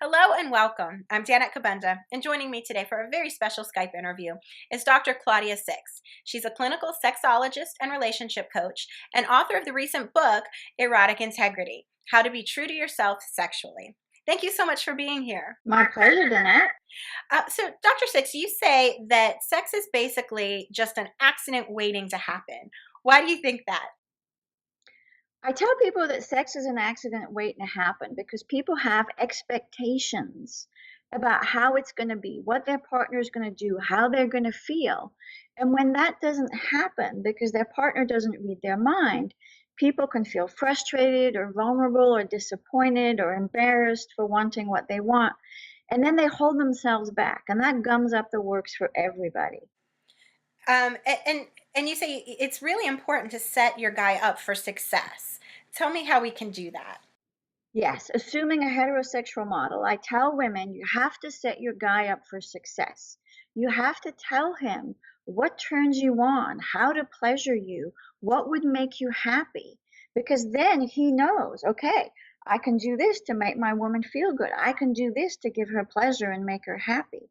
Hello and welcome. I'm Danette Kubanda, and joining me today for a very special Skype interview is Dr. Claudia Six. She's a clinical sexologist and relationship coach and author of the recent book, Erotic Integrity: How to Be True to Yourself Sexually. Thank you so much for being here. My pleasure, Danette. So, Dr. Six, you say that sex is basically just an accident waiting to happen. Why do you think that? I tell people that sex is an accident waiting to happen because people have expectations about how it's going to be, what their partner is going to do, how they're going to feel. And when that doesn't happen because their partner doesn't read their mind, people can feel frustrated or vulnerable or disappointed or embarrassed for wanting what they want. And then they hold themselves back, and that gums up the works for everybody. Um, a- and and you say it's really important to set your guy up for success. Tell me how we can do that. Yes, assuming a heterosexual model, I tell women you have to set your guy up for success. You have to tell him what turns you on, how to pleasure you, what would make you happy. Because then he knows, okay, I can do this to make my woman feel good. I can do this to give her pleasure and make her happy.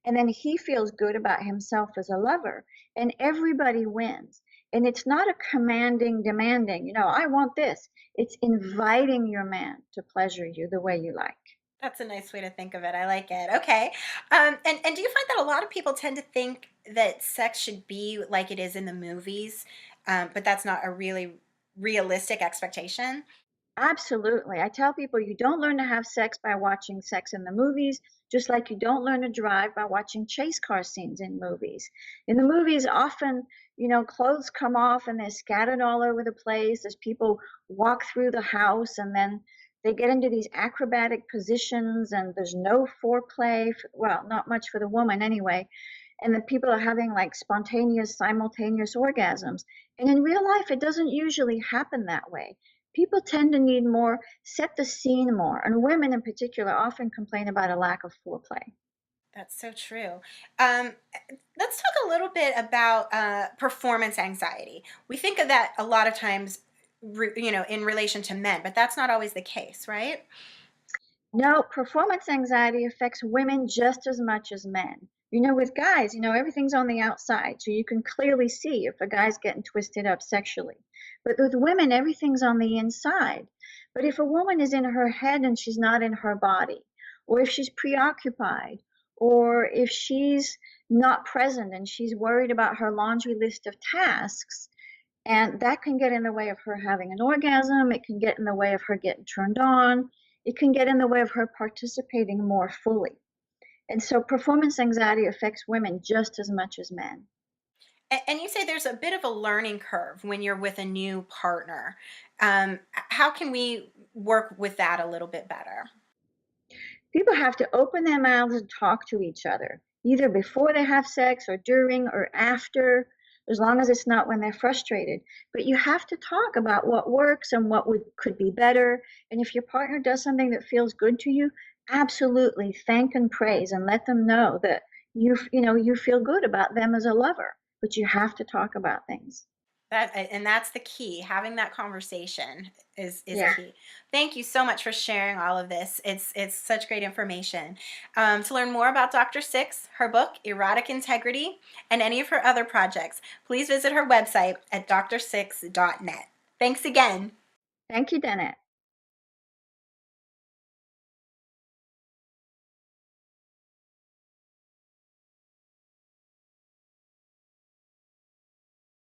And then he feels good about himself as a lover, and everybody wins. And it's not a commanding, demanding, I want this. It's inviting your man to pleasure you the way you like. That's a nice way to think of it. I like it. Okay. And do you find that a lot of people tend to think that sex should be like it is in the movies, but that's not a really realistic expectation? Absolutely. I tell people you don't learn to have sex by watching sex in the movies, just like you don't learn to drive by watching chase car scenes in movies. In the movies, often, clothes come off and they're scattered all over the place as people walk through the house, and then they get into these acrobatic positions and there's no foreplay. Well, not much for the woman anyway. And the people are having like spontaneous, simultaneous orgasms. And in real life, it doesn't usually happen that way. People tend to need more, set the scene more, and women in particular often complain about a lack of foreplay. That's so true. Um, let's talk a little bit about performance anxiety. We think of that a lot of times, in relation to men, but that's not always the case, right? No, performance anxiety affects women just as much as men. With guys, everything's on the outside, so you can clearly see if a guy's getting twisted up sexually. But with women, everything's on the inside. But if a woman is in her head and she's not in her body, or if she's preoccupied, or if she's not present and she's worried about her laundry list of tasks, and that can get in the way of her having an orgasm. It can get in the way of her getting turned on. It can get in the way of her participating more fully. And so performance anxiety affects women just as much as men. And you say there's a bit of a learning curve when you're with a new partner. How can we work with that a little bit better? People have to open their mouths and talk to each other, either before they have sex or during or after, as long as it's not when they're frustrated. But you have to talk about what works and what could be better. And if your partner does something that feels good to you, absolutely thank and praise and let them know that you feel good about them as a lover. But you have to talk about things. And that's the key. Having that conversation is Yeah. key. Thank you so much for sharing all of this. It's such great information. To learn more about Dr. Six, her book Erotic Integrity, and any of her other projects, please visit her website at drsix.net. Thanks again. Thank you, Danette.